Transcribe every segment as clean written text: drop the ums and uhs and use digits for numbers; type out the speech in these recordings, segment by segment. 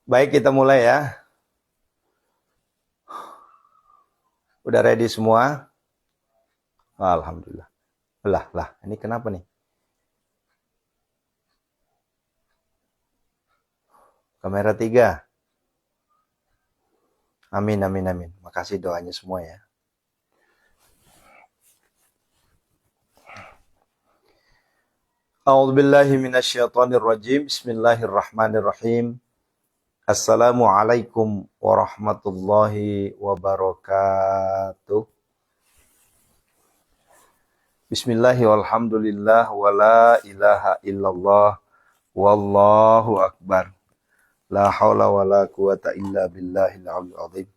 Baik, kita mulai ya. Udah ready semua? Alhamdulillah. Lah, ini kenapa nih? Kamera 3. Amin, amin, amin. Makasih doanya semua ya. A'udzubillahi minasyaitonirrajim. Bismillahirrahmanirrahim. Assalamualaikum warahmatullahi wabarakatuh. Bismillahi walhamdulillah wa la ilaha illallah wallahu akbar. La haula wa la quwata illa billahil aliyyil azim.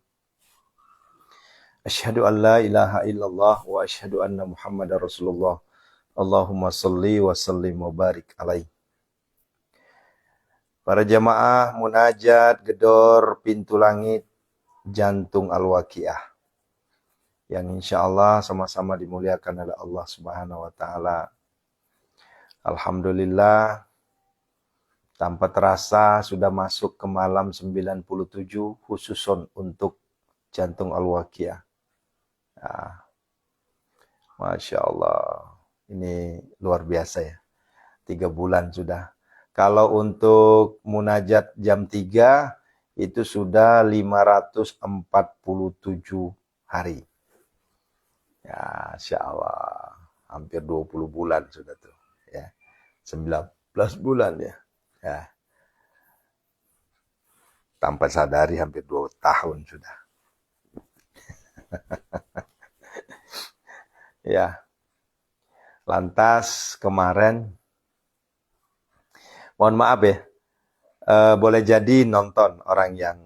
Asyhadu an la ilaha illallah wa asyhadu anna Muhammadar Rasulullah. Allahumma salli wa sallim wa barik alaih. Para jamaah munajat gedor pintu langit jantung Al-Waqiah yang insyaallah sama-sama dimuliakan oleh Allah Subhanahu wa taala. Alhamdulillah, tanpa terasa sudah masuk ke malam 97 khususon untuk jantung Al-Waqiah. Nah, Masya Allah, ini luar biasa ya. 3 bulan sudah. Kalau untuk munajat jam 3 itu sudah 547 hari. Ya, Masya Allah, hampir 20 bulan sudah tuh. Ya, 19 bulan ya. Ya. Tanpa sadari hampir 2 tahun sudah. Ya. Lantas kemarin, mohon maaf ya, boleh jadi nonton orang yang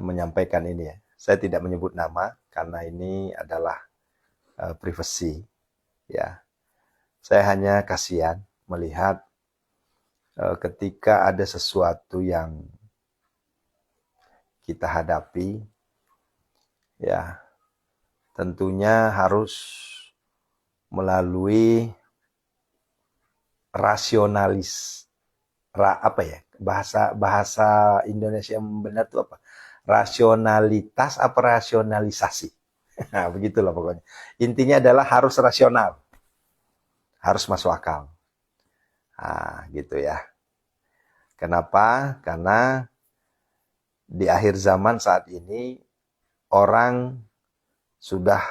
menyampaikan ini ya. Saya tidak menyebut nama karena ini adalah privasi. Ya, saya hanya kasihan melihat ketika ada sesuatu yang kita hadapi, ya tentunya harus melalui bahasa Indonesia yang benar itu apa? Rasionalitas apa rasionalisasi? Nah, begitulah pokoknya. Intinya adalah harus rasional. Harus masuk akal. Nah, gitu ya. Kenapa? Karena di akhir zaman saat ini orang sudah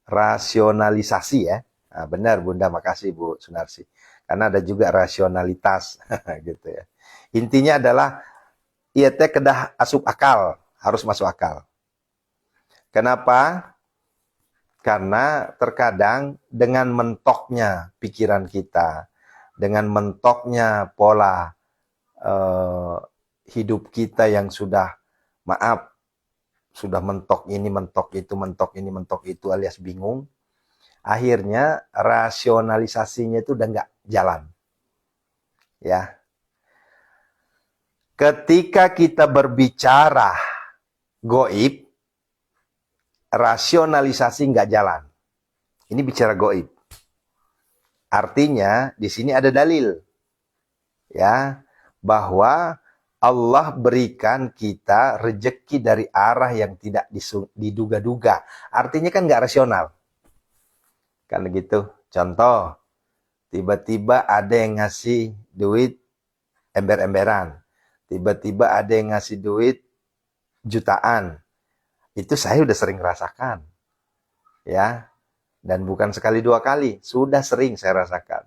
rasionalisasi ya. Nah, benar Bunda, makasih Bu Sunarsi. Karena ada juga rasionalitas gitu ya. Intinya adalah ia teh kedah asup akal, harus masuk akal. Kenapa? Karena terkadang dengan mentoknya pikiran kita, dengan mentoknya pola hidup kita yang sudah sudah mentok ini, mentok itu, mentok ini, mentok itu alias bingung. Akhirnya rasionalisasinya itu udah nggak jalan. Ya. Ketika kita berbicara goib, rasionalisasi nggak jalan. Ini bicara goib. Artinya di sini ada dalil. Ya, bahwa Allah berikan kita rejeki dari arah yang tidak diduga-duga. Artinya kan nggak rasional. Kan gitu. Contoh, tiba-tiba ada yang ngasih duit ember-emberan. Tiba-tiba ada yang ngasih duit jutaan. Itu saya udah sering rasakan. Ya. Dan bukan sekali 2 kali. Sudah sering saya rasakan.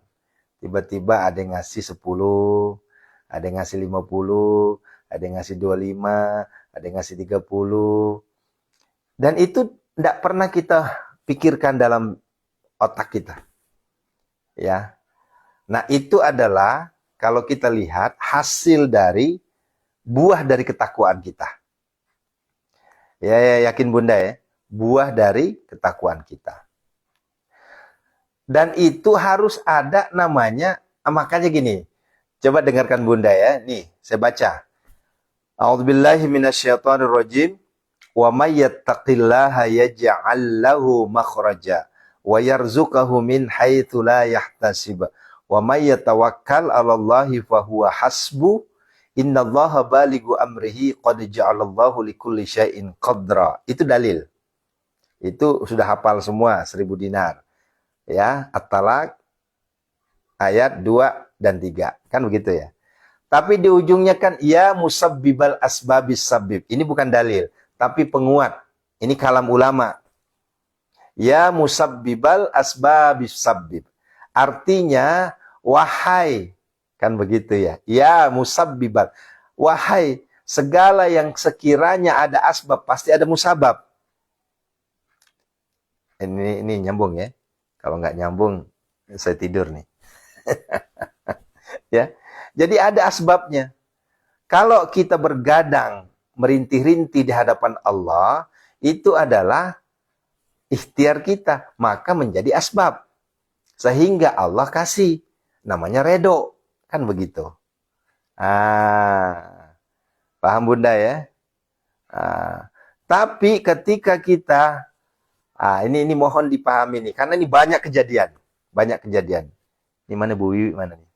Tiba-tiba ada yang ngasih 10, ada yang ngasih 50, ada yang ngasih 25, ada yang ngasih 30. Dan itu tidak pernah kita pikirkan dalam otak kita. Ya. Nah, itu adalah kalau kita lihat hasil dari buah dari ketakwaan kita. Ya, yakin Bunda ya, buah dari ketakwaan kita. Dan itu harus ada namanya, makanya gini, coba dengarkan Bunda ya. Nih, saya baca. A'udzubillahi minasyaitonirrajim. Wa may yattaqillaha yaj'al lahu makhraja wa yarzuqahu min haitsu la yahtasib Wa may yatawakkal 'alallahi fahuwa hasbuh. Innallaha balighu amrihi qad ja'alallahu likulli syai'in qadra. Itu dalil. Itu sudah hafal semua 1000 dinar. Ya, At-Talaq ayat 2 dan 3. Kan begitu ya. Tapi di ujungnya kan ya musabbibal asbabis sabib. Ini bukan dalil, tapi penguat. Ini kalam ulama. Ya musabbibal asbabis sabib. Artinya wahai, kan begitu ya. Ya musabbibal. Wahai segala yang sekiranya ada asbab pasti ada musabab. Ini nyambung ya. Kalau nggak nyambung saya tidur nih. Ya. Jadi ada asbabnya. Kalau kita bergadang, merintih-rintih di hadapan Allah, itu adalah ikhtiar kita, maka menjadi asbab. Sehingga Allah kasih. Namanya redo. Kan begitu. Paham Bunda ya? Tapi ketika kita, ini mohon dipahami nih, karena ini banyak kejadian. Banyak kejadian. Ini mana Bu Wiwi, mana nih?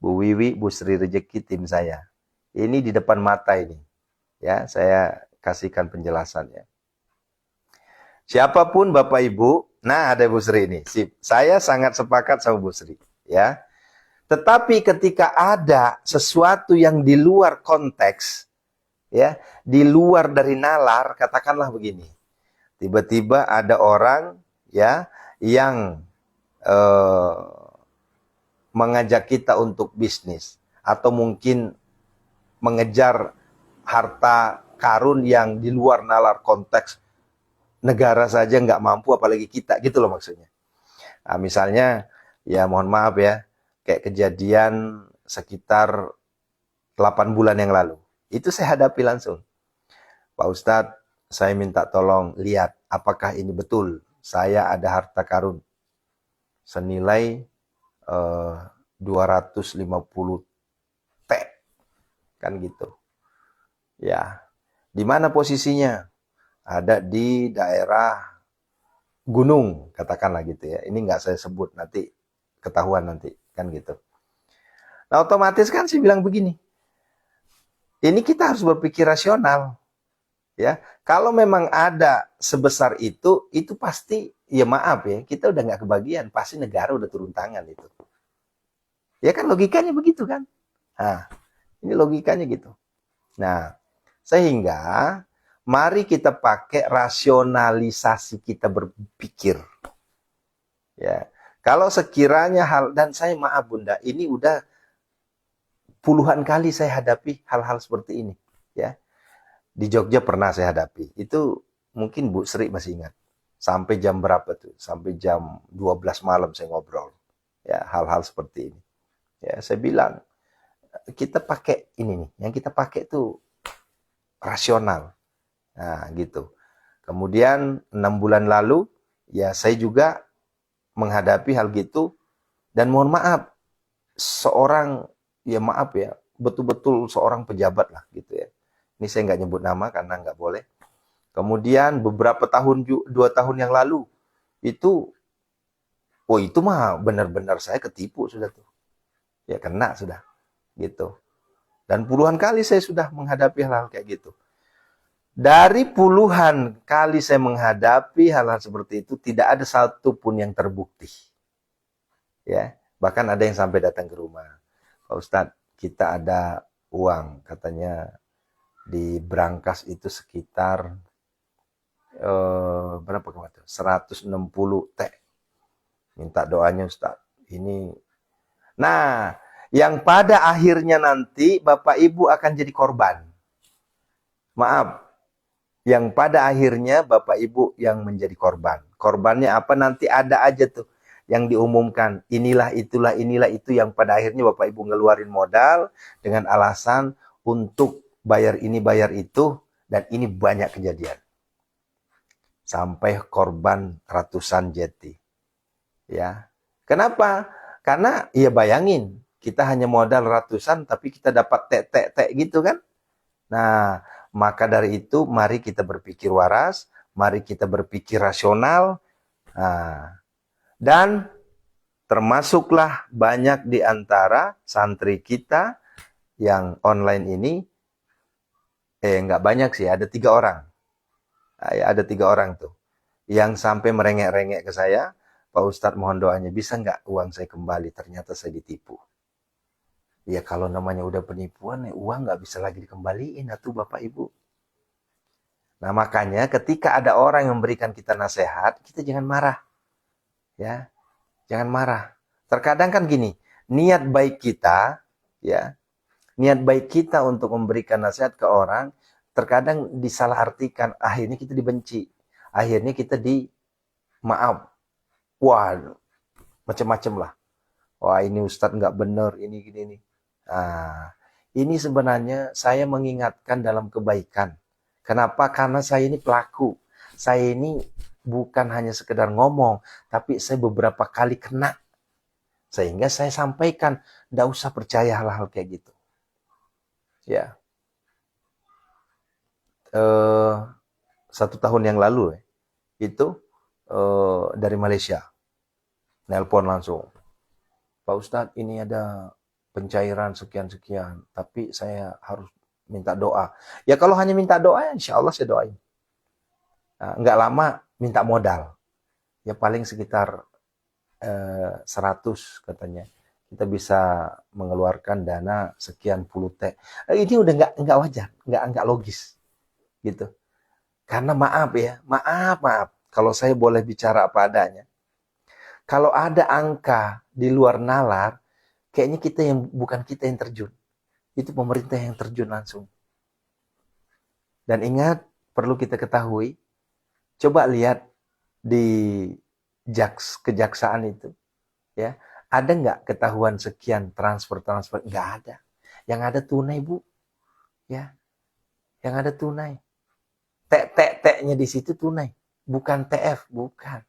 Bu Wiwi, Bu Sri Rezeki, tim saya. Ini di depan mata ini. Ya, saya kasihkan penjelasannya. Siapapun Bapak Ibu, nah ada Bu Sri ini. Sip. Saya sangat sepakat sama Bu Sri. Ya. Tetapi ketika ada sesuatu yang di luar konteks, ya, di luar dari nalar, katakanlah begini. Tiba-tiba ada orang ya yang mengajak kita untuk bisnis atau mungkin mengejar harta karun yang di luar nalar konteks negara saja nggak mampu apalagi kita, gitu loh maksudnya. Nah, misalnya ya mohon maaf ya, kayak kejadian sekitar 8 bulan yang lalu. Itu saya hadapi langsung. Pak Ustadz, saya minta tolong lihat apakah ini betul saya ada harta karun senilai 250 T. Kan gitu. Ya. Di mana posisinya? Ada di daerah gunung, katakanlah gitu ya. Ini nggak saya sebut, nanti ketahuan nanti. Kan gitu. Nah otomatis kan saya bilang begini. Ini kita harus berpikir rasional. Ya, kalau memang ada sebesar itu pasti, ya maaf ya, kita udah nggak kebagian, pasti negara udah turun tangan itu. Ya kan logikanya begitu kan? Nah, ini logikanya gitu. Nah, sehingga mari kita pakai rasionalisasi kita berpikir. Ya, kalau sekiranya dan saya maaf Bunda, ini udah puluhan kali saya hadapi hal-hal seperti ini. Ya. Di Jogja pernah saya hadapi. Itu mungkin Bu Sri masih ingat. Sampai jam berapa tuh? Sampai jam 12 malam saya ngobrol. Ya, hal-hal seperti ini. Ya, saya bilang, kita pakai ini nih. Yang kita pakai tuh rasional. Nah, gitu. Kemudian 6 bulan lalu, ya saya juga menghadapi hal gitu. Dan mohon maaf, seorang, ya maaf ya, betul-betul seorang pejabat lah gitu ya. Ini saya nggak nyebut nama karena nggak boleh. Kemudian beberapa tahun, 2 tahun yang lalu, itu mah benar-benar saya ketipu sudah tuh. Ya kena sudah, gitu. Dan puluhan kali saya sudah menghadapi hal-hal kayak gitu. Dari puluhan kali saya menghadapi hal-hal seperti itu, tidak ada satu pun yang terbukti. Ya, bahkan ada yang sampai datang ke rumah. Pak Ustadz, kita ada uang, katanya di brankas itu sekitar berapa kemarin? 160 T. Minta doanya Ustaz. Ini. Nah, yang pada akhirnya nanti Bapak Ibu akan jadi korban. Maaf. Yang pada akhirnya Bapak Ibu yang menjadi korban. Korbannya apa? Nanti ada aja tuh yang diumumkan. Inilah itu yang pada akhirnya Bapak Ibu ngeluarin modal dengan alasan untuk bayar ini, bayar itu, dan ini banyak kejadian. Sampai korban ratusan jeti. Ya. Kenapa? Karena ya bayangin, kita hanya modal ratusan tapi kita dapat tek gitu kan. Nah, maka dari itu mari kita berpikir waras, mari kita berpikir rasional. Nah, dan termasuklah banyak di antara santri kita yang online ini, nggak banyak sih, ada 3 orang. Ada 3 orang tuh, yang sampai merengek-rengek ke saya, Pak Ustadz mohon doanya, bisa nggak uang saya kembali, ternyata saya ditipu. Ya kalau namanya udah penipuan, ya uang nggak bisa lagi dikembaliin, atuh Bapak Ibu. Nah makanya ketika ada orang yang memberikan kita nasihat, kita jangan marah. Ya, jangan marah. Terkadang kan gini, niat baik kita, ya, niat baik kita untuk memberikan nasihat ke orang, terkadang disalahartikan, akhirnya kita dibenci, akhirnya kita maaf, wah, macam-macam lah. Wah ini Ustadz nggak bener, ini gini nih. Nah, ini sebenarnya saya mengingatkan dalam kebaikan. Kenapa? Karena saya ini pelaku. Saya ini bukan hanya sekedar ngomong, tapi saya beberapa kali kena. Sehingga saya sampaikan, nggak usah percaya hal-hal kayak gitu. Ya, 1 tahun yang lalu itu dari Malaysia, nelpon langsung, Pak Ustadz ini ada pencairan sekian-sekian, tapi saya harus minta doa. Ya kalau hanya minta doa, insya Allah saya doain. Nah, nggak lama minta modal, ya paling sekitar 100 katanya. Kita bisa mengeluarkan dana sekian puluh T. Ini udah nggak wajar, nggak logis, gitu. Karena maaf ya, maaf. Kalau saya boleh bicara apa adanya, kalau ada angka di luar nalar, kayaknya bukan kita yang terjun, itu pemerintah yang terjun langsung. Dan ingat, perlu kita ketahui, coba lihat di kejaksaan itu, ya, ada nggak ketahuan sekian transfer? Nggak ada. Yang ada tunai, Bu. Ya, yang ada tunai. Tek-tek-teknya di situ tunai, bukan TF, bukan.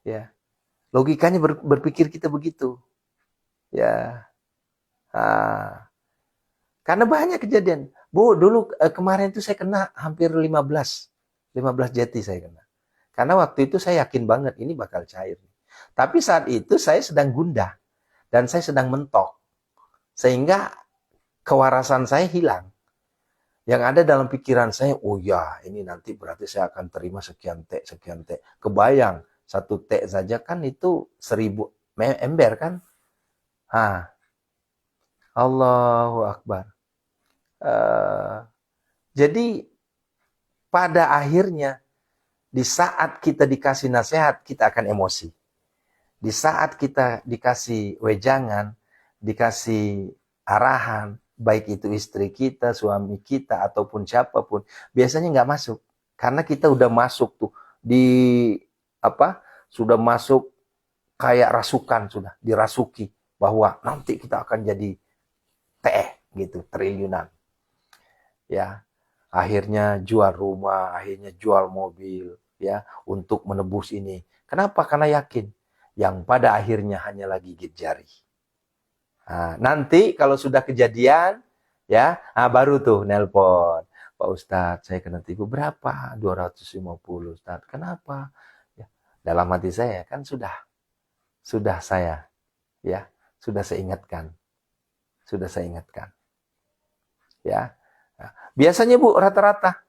Ya, logikanya berpikir kita begitu. Ya, karena banyak kejadian. Bu, dulu kemarin itu saya kena hampir 15 jeti saya kena. Karena waktu itu saya yakin banget ini bakal cair. Tapi saat itu saya sedang gundah dan saya sedang mentok. Sehingga kewarasan saya hilang. Yang ada dalam pikiran saya, oh ya ini nanti berarti saya akan terima sekian T. Kebayang, 1 T saja kan itu 1000 ember kan. Allahu Akbar. Jadi pada akhirnya di saat kita dikasih nasihat, kita akan emosi. Di saat kita dikasih wejangan, dikasih arahan, baik itu istri kita, suami kita, ataupun siapapun, biasanya nggak masuk. Karena kita udah masuk tuh sudah masuk kayak rasukan, sudah dirasuki bahwa nanti kita akan jadi gitu, triliunan. Ya, akhirnya jual rumah, akhirnya jual mobil, ya, untuk menebus ini. Kenapa? Karena yakin yang pada akhirnya hanyalah gigit jari. Nah, nanti kalau sudah kejadian, ya, baru tuh nelpon. Pak Ustadz, saya kena tipu berapa? 250 Ustadz. Kenapa? Ya, dalam hati saya kan sudah saya, ya, sudah saya ingatkan. Ya. Nah, biasanya Bu rata-rata,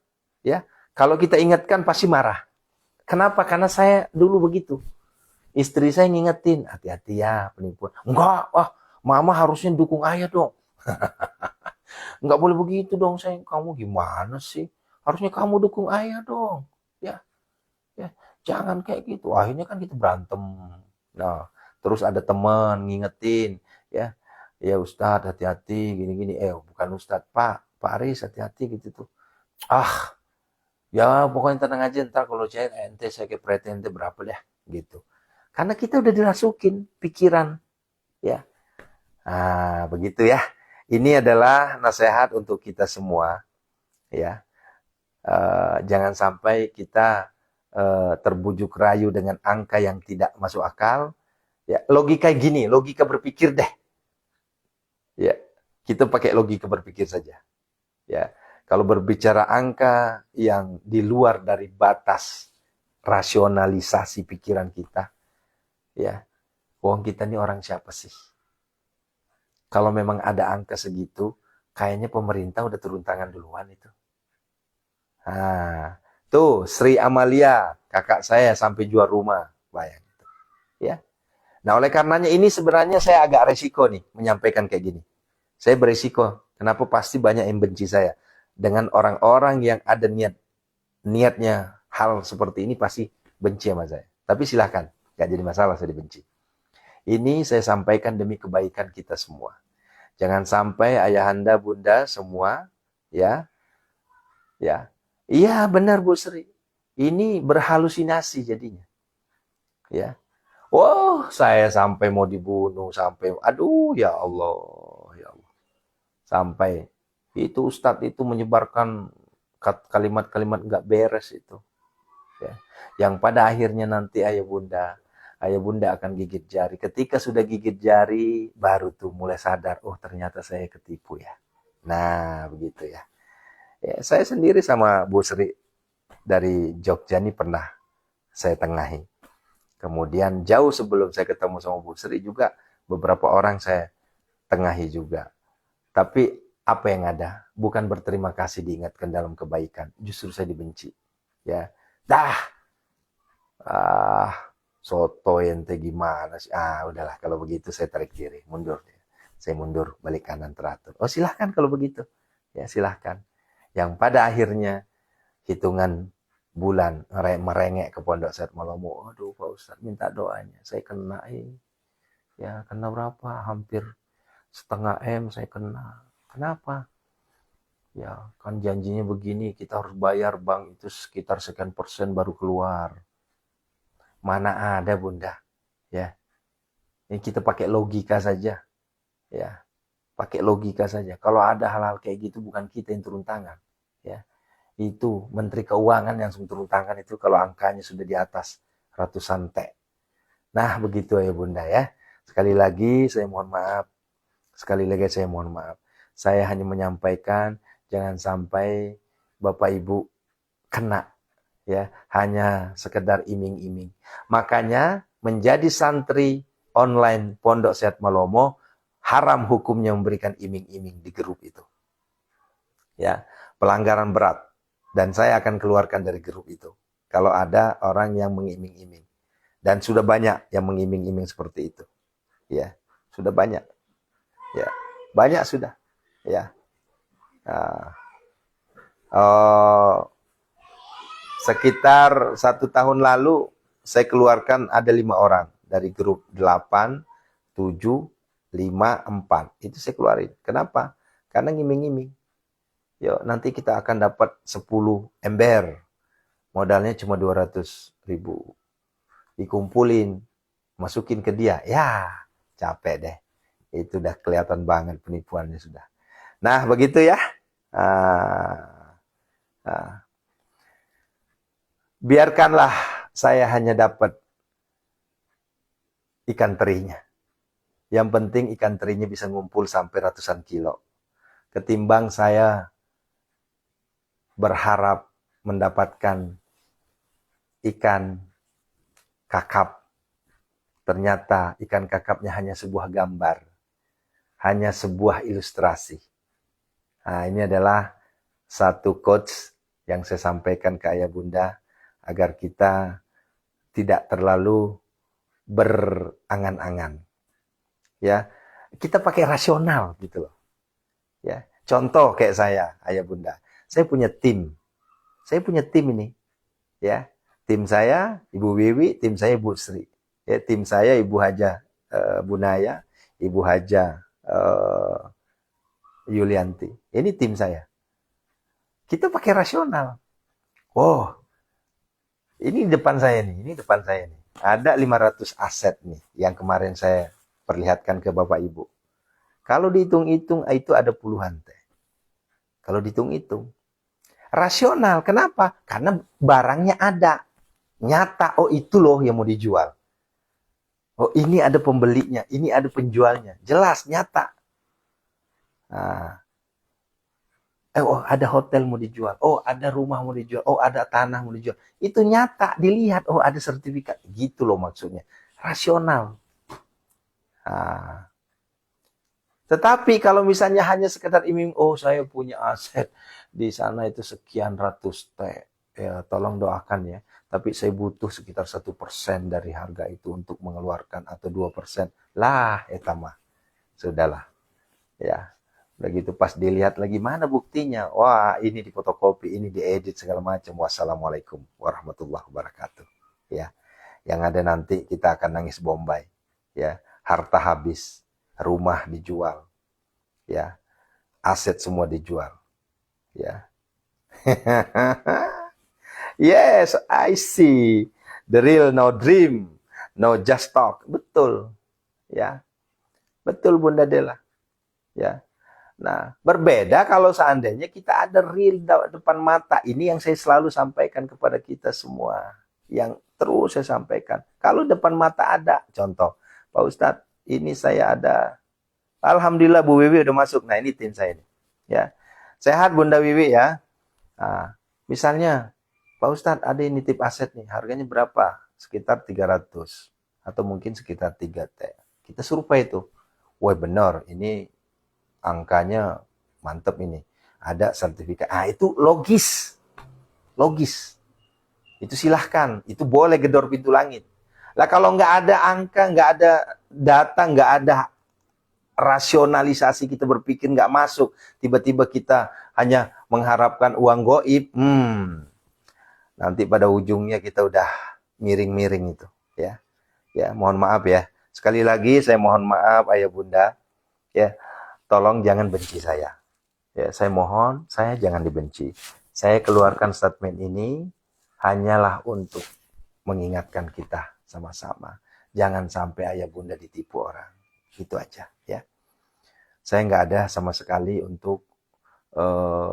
ya, kalau kita ingatkan pasti marah. Kenapa? Karena saya dulu begitu. Istri saya ngingetin, hati-hati ya penipuan. Enggak, mama harusnya dukung ayah dong. Enggak boleh begitu dong sayang. Kamu gimana sih? Harusnya kamu dukung ayah dong. Ya, jangan kayak gitu. Akhirnya kan kita berantem. Nah, terus ada teman ngingetin, ya. Ya Ustadz hati-hati gini-gini. Bukan Ustadz, Pak Aris hati-hati gitu tuh. Ya pokoknya tenang aja, ntar kalau cair ente saya ke pretende berapa deh gitu. Karena kita udah dirasukin pikiran, ya. Begitu ya. Ini adalah nasihat untuk kita semua, ya. Jangan sampai kita terbujuk rayu dengan angka yang tidak masuk akal. Ya, logika gini, logika berpikir deh. Ya, kita pakai logika berpikir saja. Ya, kalau berbicara angka yang di luar dari batas rasionalisasi pikiran kita, Ya, wong kita ini orang siapa sih? Kalau memang ada angka segitu, kayaknya pemerintah udah turun tangan duluan itu. Nah, tuh Sri Amalia, kakak saya sampai jual rumah, bayang. Ya. Nah, oleh karenanya ini sebenarnya saya agak resiko nih menyampaikan kayak gini. Saya beresiko. Kenapa pasti banyak yang benci saya? Dengan orang-orang yang ada niatnya hal seperti ini pasti benci sama saya. Tapi silahkan, gak jadi masalah saya dibenci. Ini saya sampaikan demi kebaikan kita semua. Jangan sampai ayahanda, bunda semua, ya, ya, iya benar Bu Sri. Ini berhalusinasi jadinya, ya. Oh, saya sampai mau dibunuh, sampai, aduh, ya Allah, ya Allah. Sampai itu Ustadz itu menyebarkan kalimat-kalimat nggak beres itu. Ya. Yang pada akhirnya nanti ayah bunda akan gigit jari. Ketika sudah gigit jari, baru tuh mulai sadar, oh ternyata saya ketipu ya. Nah, begitu ya. Ya, saya sendiri sama Bu Sri dari Jogja ini pernah saya tengahi. Kemudian jauh sebelum saya ketemu sama Bu Sri juga beberapa orang saya tengahi juga. Tapi apa yang ada? Bukan berterima kasih diingatkan dalam kebaikan. Justru saya dibenci. Ya, dah, soto ente gimana sih? Udahlah kalau begitu saya tarik diri, mundur. Saya mundur, balik kanan teratur. Oh silahkan kalau begitu. Ya silahkan. Yang pada akhirnya hitungan bulan merengek ke Pondok Set Malomo. Aduh Pak Ustadz minta doanya. Saya kena ya kena berapa? Hampir setengah M saya kena. Kenapa? Ya kan janjinya begini, kita harus bayar bank itu sekitar sekian persen baru keluar. Mana ada bunda, ya. Ini kita pakai logika saja, ya. Pakai logika saja. Kalau ada hal-hal kayak gitu bukan kita yang turun tangan, ya. Itu Menteri Keuangan yang turun tangan itu kalau angkanya sudah di atas ratusan T. Nah begitu ya bunda ya. Sekali lagi saya mohon maaf. Sekali lagi saya mohon maaf. Saya hanya menyampaikan jangan sampai Bapak Ibu kena ya hanya sekedar iming-iming. Makanya menjadi santri online Pondok Sehat Malomo haram hukumnya memberikan iming-iming di grup itu. Ya, pelanggaran berat dan saya akan keluarkan dari grup itu. Kalau ada orang yang mengiming-iming dan sudah banyak yang mengiming-iming seperti itu. Ya, sudah banyak. Ya, banyak sudah. Ya. Uh, Sekitar 1 tahun lalu saya keluarkan ada 5 orang dari grup 8, 7, 5, 4. Itu saya keluarin. Kenapa? Karena ngiming-ngiming. Yuk nanti kita akan dapat 10 ember. Modalnya cuma 200.000. Dikumpulin, masukin ke dia. Ya, capek deh. Itu udah kelihatan banget penipuannya sudah. Nah, begitu ya. Biarkanlah saya hanya dapat ikan terinya. Yang penting ikan terinya bisa ngumpul sampai ratusan kilo. Ketimbang saya berharap mendapatkan ikan kakap. Ternyata ikan kakapnya hanya sebuah gambar. Hanya sebuah ilustrasi. Nah, ini adalah satu quotes yang saya sampaikan ke ayah bunda agar kita tidak terlalu berangan-angan. Ya, kita pakai rasional gitu loh. Ya, contoh kayak saya, ayah bunda. Saya punya tim. Saya punya tim ini. Ya, tim saya Ibu Wiwi, tim saya Bu Sri. Ya, tim saya Ibu Haja Bunaya, Ibu Haja Yulianti. Ini tim saya. Kita pakai rasional. Oh, ini depan saya nih, ini depan saya nih. Ada 500 aset nih yang kemarin saya perlihatkan ke Bapak Ibu. Kalau dihitung-hitung itu ada puluhan teh. Kalau dihitung-hitung. Rasional, kenapa? Karena barangnya ada. Nyata, oh itu loh yang mau dijual. Oh ini ada pembelinya, ini ada penjualnya. Jelas, nyata. Nah, oh ada hotel mau dijual, oh ada rumah mau dijual, oh ada tanah mau dijual. Itu nyata, dilihat, oh ada sertifikat. Gitu loh maksudnya. rasional. Nah, tetapi kalau misalnya hanya sekedar iming, oh saya punya aset di sana itu sekian ratus T, ya tolong doakan ya. Tapi saya butuh sekitar 1% dari harga itu untuk mengeluarkan atau 2%. Lah, etamah. Sudahlah. Ya. Begitu pas dilihat lagi mana buktinya. Wah, ini difotokopi, ini diedit segala macam. Wassalamualaikum warahmatullahi wabarakatuh. Ya. Yang ada nanti kita akan nangis Bombay. Ya, harta habis, rumah dijual. Ya. Aset semua dijual. Ya. Yes, I see. The real no dream, no just talk. Betul. Ya. Betul Bunda Dela. Ya. Nah, berbeda kalau seandainya kita ada real depan mata. Ini yang saya selalu sampaikan kepada kita semua. Yang terus saya sampaikan. Kalau depan mata ada, contoh, Pak Ustadz, ini saya ada. Alhamdulillah Bu Wiwi udah masuk. Nah, ini tim saya ini. Ya. Sehat Bunda Wiwi ya. Nah, misalnya, Pak Ustadz ada ini nitip aset nih. Harganya berapa? Sekitar 300. Atau mungkin sekitar 3T. Kita survei itu. Wah benar, ini angkanya mantep ini. Ada sertifikat. Ah, itu logis. Logis. Itu silahkan. Itu boleh gedor pintu langit. Lah kalau nggak ada angka, nggak ada data, nggak ada rasionalisasi kita berpikir nggak masuk. Tiba-tiba kita hanya mengharapkan uang goib. Nanti pada ujungnya kita udah miring-miring itu. Ya, ya mohon maaf ya. Sekali lagi saya mohon maaf ayah bunda. Ya, tolong jangan benci saya. Ya, saya mohon, saya jangan dibenci. Saya keluarkan statement ini hanyalah untuk mengingatkan kita sama-sama. Jangan sampai ayah bunda ditipu orang. Itu aja ya. Saya nggak ada sama sekali untuk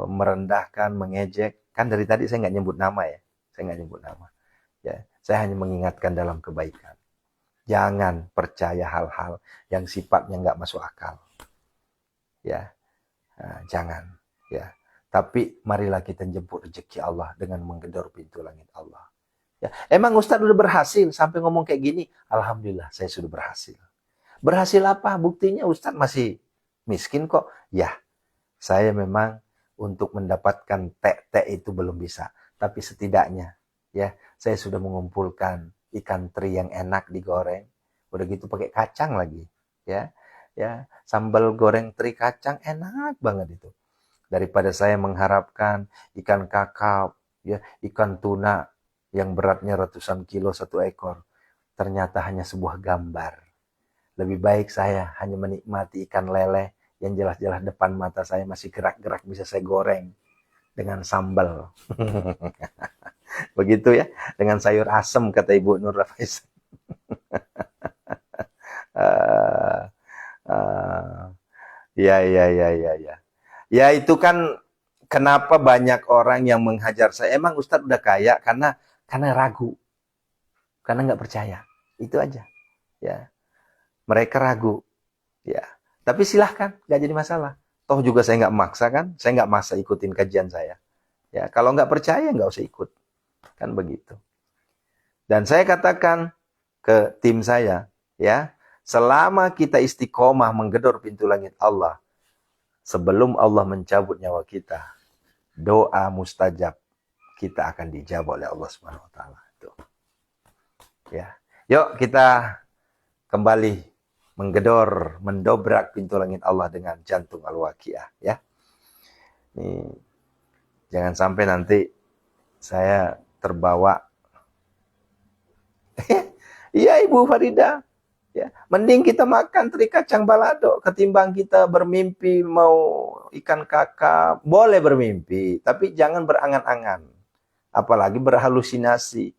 merendahkan, mengejek. Kan dari tadi saya nggak nyebut nama ya. Saya nggak nyebut nama. Ya, saya hanya mengingatkan dalam kebaikan. Jangan percaya hal-hal yang sifatnya nggak masuk akal. Ya, nah, jangan. Ya, tapi marilah kita jemput rezeki Allah dengan menggedor pintu langit Allah. Ya, emang Ustadz udah berhasil sampai ngomong kayak gini? Alhamdulillah, saya sudah berhasil. Berhasil apa? Buktinya Ustadz masih miskin kok. Ya, saya memang untuk mendapatkan tek-tek itu belum bisa. Tapi setidaknya, ya, saya sudah mengumpulkan ikan teri yang enak digoreng. Udah gitu pakai kacang lagi. Ya, ya, sambal goreng teri kacang enak banget itu. Daripada saya mengharapkan ikan kakap, ya, ikan tuna yang beratnya ratusan kilo satu ekor. Ternyata hanya sebuah gambar. Lebih baik saya hanya menikmati ikan lele yang jelas-jelas depan mata saya masih gerak-gerak bisa saya goreng dengan sambal. Begitu ya, dengan sayur asem kata Ibu Nur Rafais. Ya, ya, ya, ya, ya. Ya itu kan kenapa banyak orang yang menghajar saya. Emang Ustadz udah kaya karena ragu, karena nggak percaya. Itu aja. Ya, mereka ragu. Ya, tapi silahkan, nggak jadi masalah. Toh juga saya nggak maksa kan, saya nggak maksa ikutin kajian saya. Ya, kalau nggak percaya nggak usah ikut, kan begitu. Dan saya katakan ke tim saya, ya, selama kita istiqomah menggedor pintu langit Allah, sebelum Allah mencabut nyawa kita, doa mustajab kita akan dijawab oleh Allah Subhanahu wa taala. Ya. Yuk kita kembali menggedor, mendobrak pintu langit Allah dengan jantung al-waqiah ya. Nih, jangan sampai nanti saya terbawa. Iya Ibu Farida. Ya, mending kita makan teri kacang balado ketimbang kita bermimpi mau ikan kakap. Boleh bermimpi, tapi jangan berangan-angan. Apalagi berhalusinasi.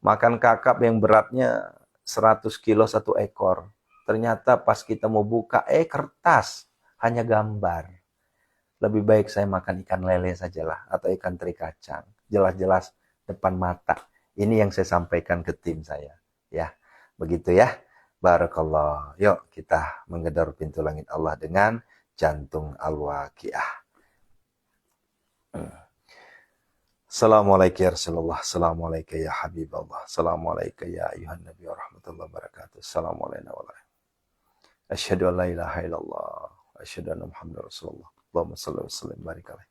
Makan kakap yang beratnya 100 kilo satu ekor. Ternyata pas kita mau buka, kertas. Hanya gambar. Lebih baik saya makan ikan lele sajalah. Atau ikan teri kacang. Jelas-jelas depan mata. Ini yang saya sampaikan ke tim saya. Ya, begitu ya. Barakallah. Yuk kita menggedor pintu langit Allah dengan jantung al-waqiah. Assalamualaikum ya Rasulullah. Assalamualaikum ya Habibullah. Assalamualaikum ya ayuhan Nabi wa rahmatullahi wa barakatuh. Assalamualaikum warahmatullahi wabarakatuh. Asyhadu an la ilaha illallah. Asyhadu anna Muhammadar Rasulullah. Allahumma salli wa sallim barik alaihi.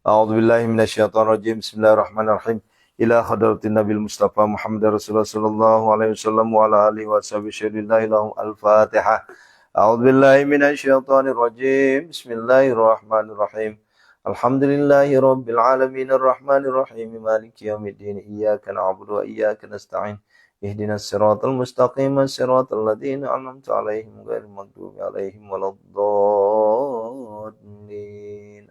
A'udzu billahi minasyaitonir rajim. Bismillahirrahmanirrahim. Ila hadratin Nabil Mustafa Muhammadar Rasulullah sallallahu alaihi wasallam wa ala alihi wa sahbihi lahum al-Fatihah. A'udzu billahi minasyaitonir rajim. Bismillahirrahmanirrahim. Alhamdulillahi rabbil alamin arrahmanir rahim maliki yaumiddin iyyaka na'budu wa iyyaka nasta'in ihdinas siratal mustaqim siratal ladzina an'amta 'alaihim ghairil maghdubi 'alaihim waladdallin.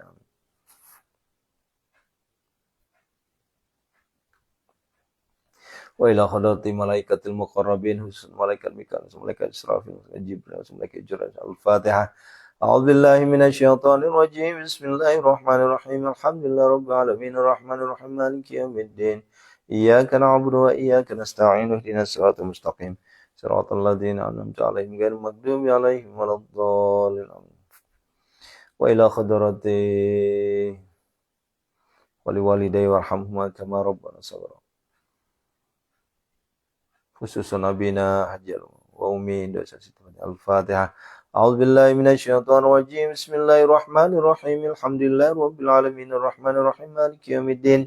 Wa ila hadrati malaikatil muqarrabin khusus malaikat Mikail, malaikat Israfil, Jibril, malaikat Jibril. Al-Fatihah. A'udzu billahi minasyaitonir rajim. Bismillahirrahmanirrahim. Alhamdulillahi rabbil alamin arrahmanir rahim maliki yaumiddin. Iyyaka na'budu wa iyyaka nasta'in ihdinas siratal mustaqim siratal ladzina an'amta 'alaihim ghairil maghdubi 'alaihim waladdallin. Wa ila hadrati wali walidayya warhamhuma kama rabbana shaghira. Khususan nabina hajjal wa ummi dosa situ. Al-Fatihah. A'udzu billahi minasyaitonir rajim. Bismillahirrahmanirrahim. Alhamdulillahi rabbil alamin arrahmanir rahim maliki yaumiddin.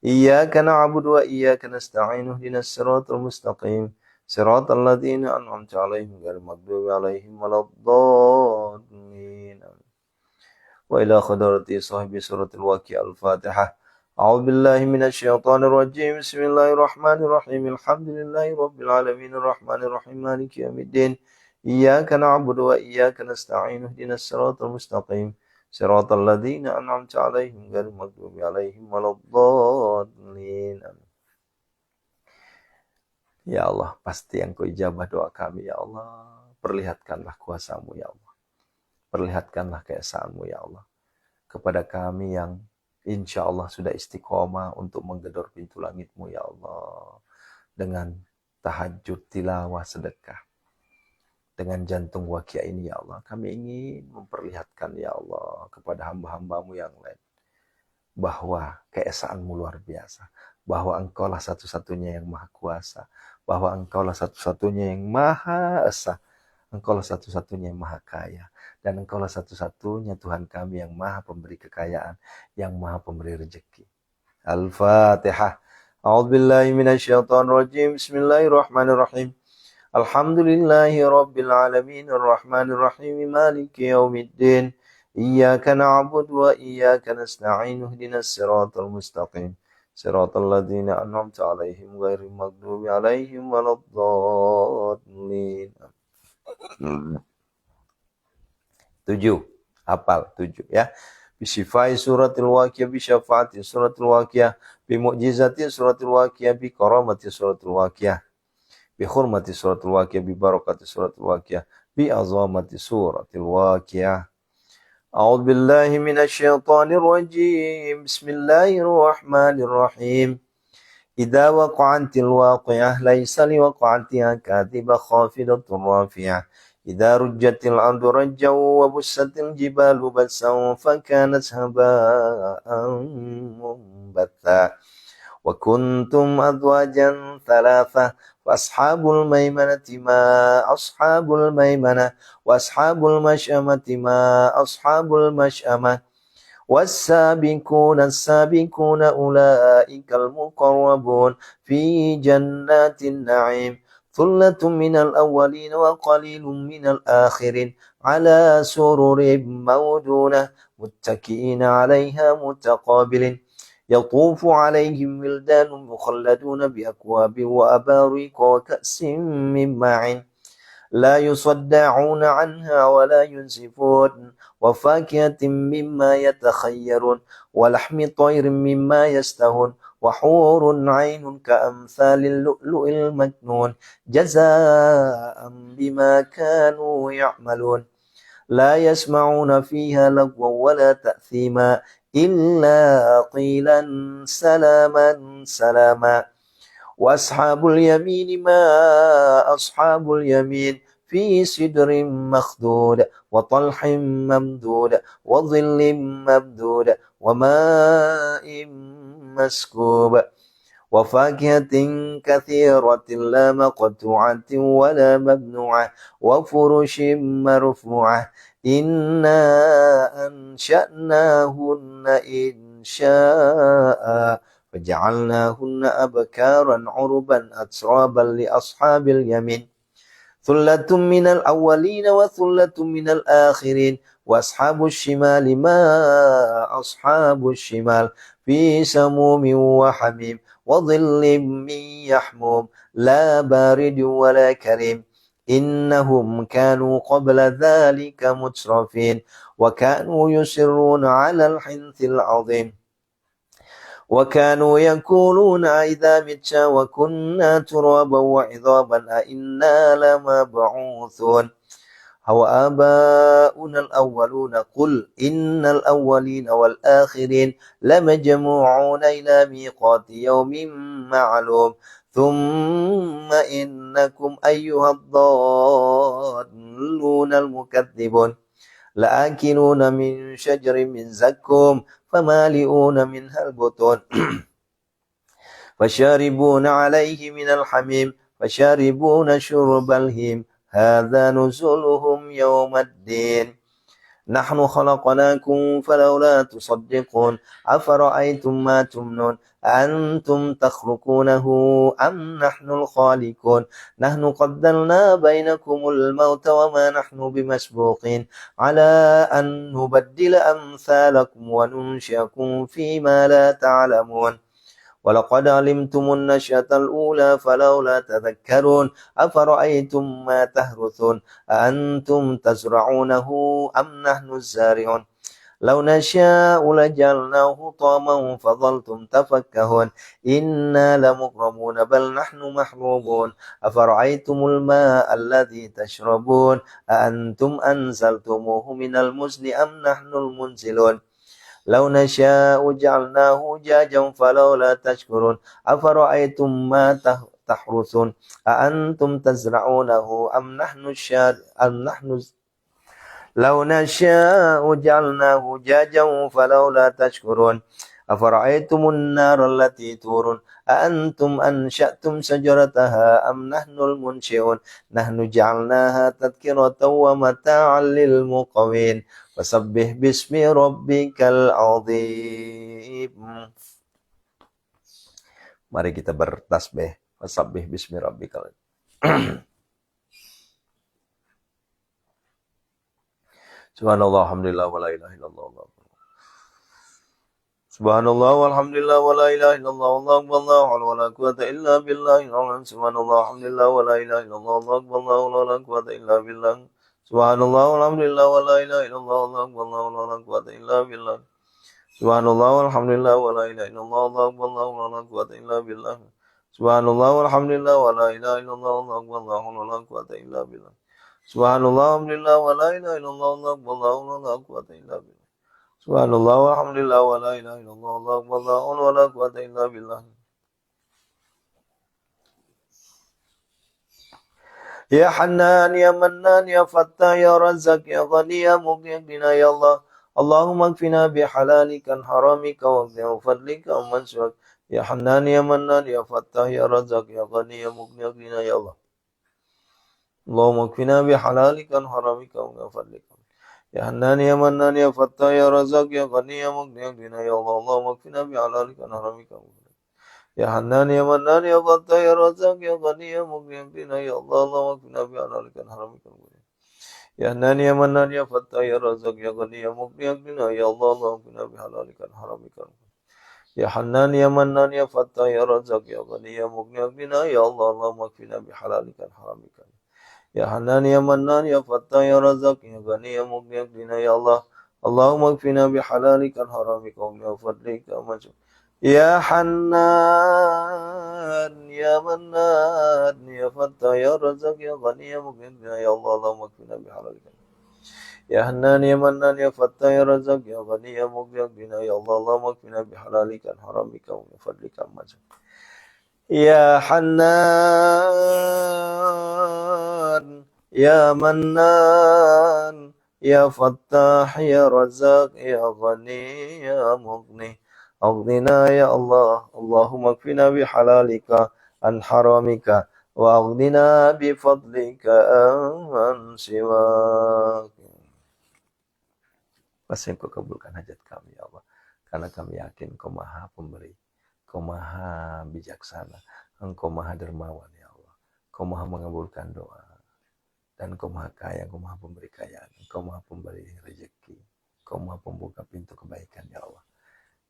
Iyyaka na'budu wa iyyaka nasta'in ihdinas siratal mustaqim siratal ladzina an'amta 'alaihim ghairil maghdubi 'alaihim waladdallin. Wa ila hadrati sahibi suratul waqiah. Al-Fatihah. A'udzu billahi minasyaitonir rajim. Bismillahirrahmanirrahim. Alhamdulillahi rabbil alamin arrahmanir rahim maliki yaumiddin. Iyyaka na'budu wa iyyaka nasta'in ihdinas siratal mustaqim siratal ladzina an'amta 'alaihim ghairil maghdubi 'alaihim waladdallin. Ya Allah, pasti Engkau ijabah doa kami ya Allah. Perlihatkanlah kuasa-Mu ya Allah. Perlihatkanlah keesaanmu ya Allah kepada kami yang insya Allah sudah istiqomah untuk menggedor pintu langit-Mu ya Allah, dengan tahajud, tilawah, sedekah, dengan jantung wakia ini ya Allah. Kami ingin memperlihatkan ya Allah kepada hamba-hamba-Mu yang lain bahwa keesaan-Mu luar biasa, bahwa Engkaulah satu-satunya yang maha kuasa, bahwa Engkaulah satu-satunya yang maha esa, Engkaulah satu-satunya yang maha kaya, dan Engkaulah satu-satunya Tuhan kami yang maha pemberi kekayaan, yang maha pemberi rezeki. Al-Fatihah. A'udzubillahi minasyaitonir rajim. Bismillahirrahmanirrahim. Alhamdulillahi rabbil alamin arrahmanir rahim maliki yaumiddin. Iyyaka na'budu wa iyyaka nasta'in ihdinas siratal mustaqim siratal ladzina an'amta 'alaihim ghairil maghdubi 'alaihim waladdallin. 7. Hafal 7 ya. Bisifai suratil waqiah, bisyafaati suratil waqiah, bimu'jizati suratil waqiah, bikaramati suratil waqiah, bihurmati suratil waqiah, bibarakati suratil waqiah, bi'azamati suratil waqiah. A'udzu billahi minasyaitonir rajim. Bismillahirrahmanirrahim. Idza waqa'atil waqiah laisa liwaqa'atiha kadhibah khafidatun rafi'ah. Idza rujjatil ardu rajjan wa bussatil jibalu bassan fakanat haba'an munbatha. Wa kuntum azwajan thalatha. Washabul maimanati ma ashabul maimanah. Washabul masyamati ma ashabul masyamah. والسابقون السابقون أولئك المقربون في جنات النعيم ثلة من الأولين وقليل من الآخرين على سرر موضونة متكئين عليها متقابلين يطوف عليهم ولدان مخلدون بأكواب وأباريق وكأس من معين لا يصدعون عنها ولا ينزفون وفاكهة مما يتخيرون ولحم طير مما يستهون وحور عين كأمثال اللؤلؤ المكنون جزاء بما كانوا يعملون لا يسمعون فيها لغوا ولا تأثيما إلا قيلا سلاما سلاما وأصحاب اليمين ما أصحاب اليمين في سدر مخضود وطلح ممدود وظل ممدود وماء مسكوب وفاكهة كثيرة لا مقطوعة ولا ممنوعة وفرش مرفوعة إنا أنشأناهن إنشاء فجعلناهن أبكارا عربا أترابا لأصحاب اليمين ثلة من الأولين وثلة من الآخرين وأصحاب الشمال ما أصحاب الشمال في سموم وحميم وظل من يحموم لا بارد ولا كريم إنهم كانوا قبل ذلك مترفين وكانوا يصرون على الحنث العظيم وكانوا يقولون إذا متنا وكنا ترابا وعظاما أئنا لمبعوثون هو آباؤنا الأولون قل إن الأولين والآخرين لمجموعون إلى ميقات يوم معلوم ثم إنكم أيها الضالون المكذبون لآكلون من شجر من زقوم فمالئون منها البطون فشاربون عليه من الحميم فشاربون شرب الهيم هذا نزلهم يوم الدين نحن خلقناكم فلولا تصدقون أفرأيتم ما تمنون أنتم تخلقونه أم نحن الخالقون نحن قدرنا بينكم الموت وما نحن بمسبوقين على أن نبدل أمثالكم وننشئكم فيما لا تعلمون ولقد علمتم النشأة الأولى فلولا تذكرون أفرأيتم ما تهرثون أأنتم تزرعونه أم نحن الزارعون لو نشاء لجعلناه طاما فظلتم تفكهون إنا لمغرمون بل نحن محرومون أفرأيتم الماء الذي تشربون أأنتم أنزلتموه من المزن أم نحن المنزلون لو نشاء جعلناه جاجا فلولا تشكرون أفرأيتم ما تحرثون أأنتم تزرعونه أم نحن لو نشاء جعلناه جاجا فلولا تشكرون أفرأيتم النار التي تورون أأنتم أنشأتم شجرتها أم نحن المنشئون نحن جعلناها تذكرة ومتاعا للمقوين فسبح باسم ربك العظيم. Mari kita bertasbih. Fasabbih bismi rabbikal azim. Subhanallah alhamdulillah wa la ilaha illallah. Subhanallah walhamdulillah wa la ilaha illallah wallahu akbar la hawla wa la quwwata illa billah. Subhanallah alhamdulillah wa la ilaha illallah wallahu akbar la hawla wa la quwwata illa billah. Subhanallah walhamdulillah wa la ilaha illallah wallahu akbar la hawla wa la quwwata illa billah. Subhanallah walhamdulillah wa la ilaha illallah wallahu akbar la hawla wa la quwwata illa billah. Subhanallah walhamdulillah wa la ilaha illallah wallahu akbar la hawla wa la quwwata illa billah. Subhanallah walhamdulillah wa la ilaha illallah wallahu akbar la hawla wa la quwwata illa billah. Subhanallah walhamdulillah wa la ilaha illallah wallahu akbar la hawla wa la quwwata illa billah. Ya Hannan ya Mannan ya Fattah ya Razzaq ya Ghani ya Mughni ya Allah. Allahumma kfina bihalalika an haramika wa bi fadlika amman siwak. Ya Hannan ya Mannan ya Fattah ya Razzaq ya Ghani ya Mughni ya Allah. Allahumma kfina bihalalika an haramika wa bi fadlika. Ya Hannan ya Mannan ya Fattah ya Razzaq ya Ghani ya Mughni ya Allah. Allahumma kfina bihalalika an haramika. Ya Hannan ya Mannan ya Fattah ya Razzaq ya Ghani ya Mughni ya Allah. Allahumma kfina bihalalika an haramika. Ya Hannan ya Mannan ya Fattah ya Razzaq ya Ghani ya Mughni ya Allah. Allahumma kfina bihalalika an haramika. Ya Hannan ya Mannan ya Fattah ya Razzaq ya Ghani ya Mughni ya Allah. Allahumma kfina bihalalika an haramika. Ya Hannan ya Mannan ya Fattah ya Razzaq ya Ghani ya Mughni ya Allah. Allahumma kfina bihalalika an haramika wa fadlika amman. Ya Hannan ya Mannan ya Fattah ya Razzaq ya Ghani ya Mughni ya Allah. Allahumma kfina bihalalika. Ya Hannan ya Mannan ya Fattah ya Razzaq ya Ghani ya Mughni ya Allah. Allahumma kfina bihalalika an haramika wa fadlika amman. Ya Hannan Ya Mannan, Ya Fattah, Ya Razak, Ya Ghani, Ya Mughni. Aghnina ya Allah, Allahumma kfina bihalalika an haramika, wa aghnina bifadlika an siwak. Pasti Engkau kabulkan hajat kami ya Allah, karena kami yakin Engkau maha pemberi, Engkau maha bijaksana, Engkau maha dermawan ya Allah, Engkau maha mengabulkan doa, dan Engkau maha kaya, Engkau maha pemberi kekayaan, Engkau maha pemberi rezeki, Engkau maha pembuka pintu kebaikan ya Allah.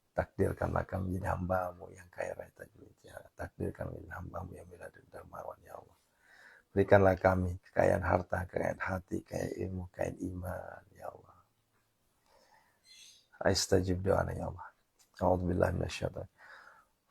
Takdirkanlah kami menjadi hamba-Mu yang kaya raya tajwidnya. Takdirkanlah menjadi hamba-Mu yang mulia dermawan ya Allah. Berikanlah kami kekayaan harta, kekayaan hati, kekayaan ilmu, kekayaan iman ya Allah. Astajib doana ya Allah. A'udzubillahi minasyaitonir rajim.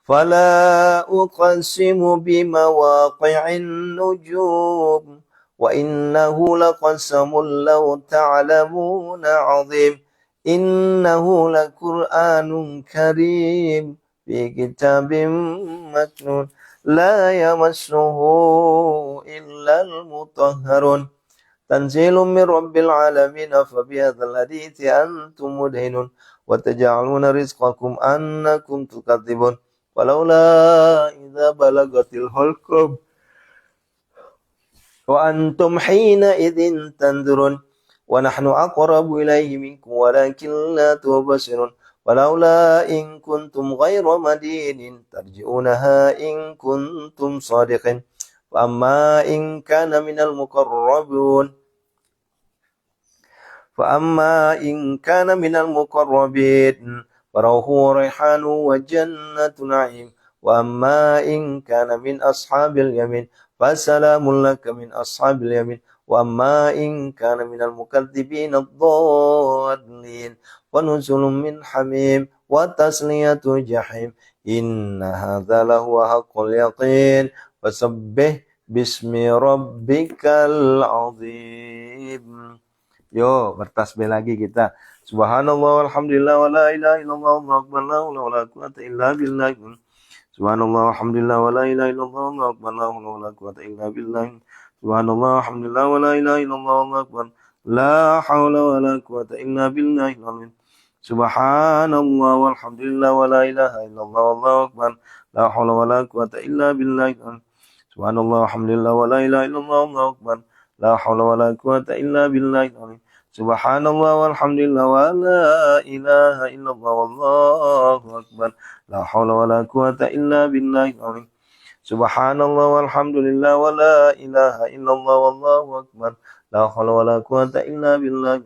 Fala uqsimu bimawaqi'in nujum wa innahu laqasamun law ta'lamuna 'azim. Innahu laqur'anun karim fi kitabim maknun la yamassuhu illal mutahharun tanzilun min rabbil alamin fabihadzal hadithi antum mudhinun wa taj'aluna rizqakum annakum tukadzibun walaula idza balagatil hulqum wa antum hina idzin tanzurun wa nahnu aqrabu ilayhi minkum walakin la tubsirun walaula in kuntum ghayra madinin tarji'unaha in kuntum sadiqin wa amma in kana minal muqarrabun فأما إن كان من المقربين فروح وريحان وجنة نعيم وأما إن كان من أصحاب اليمين فسلام لك من أصحاب اليمين وأما إن كان من المكذبين الضالين ونزل من حميم وتسلية جحيم إن هذا لهو حق اليقين فسبح باسم ربك العظيم. Yo, bertasbih lagi kita. Subhanallah walhamdulillah wa la ilaha illallah wallahu akbar la haula wala quwata illa billah. Subhanallah walhamdulillah wa la ilaha illallah wallahu akbar la haula wala quwata illa billah. Subhanallah walhamdulillah wa la ilaha illallah wallahu akbar la haula wala quwata illa billah. Subhanallah walhamdulillah wa la ilaha illallah wallahu akbar la haula wala quwata illa billah. Subhanallah walhamdulillah wa la ilaha illallah wallahu akbar la haula wala quwata illa billah. Subhanallah walhamdulillah wa la ilaha illallah wallahu akbar la haula wala quwata illa billah. Subhanallah walhamdulillah wa la ilaha illallah wallahu akbar la haula wala quwata illa billah.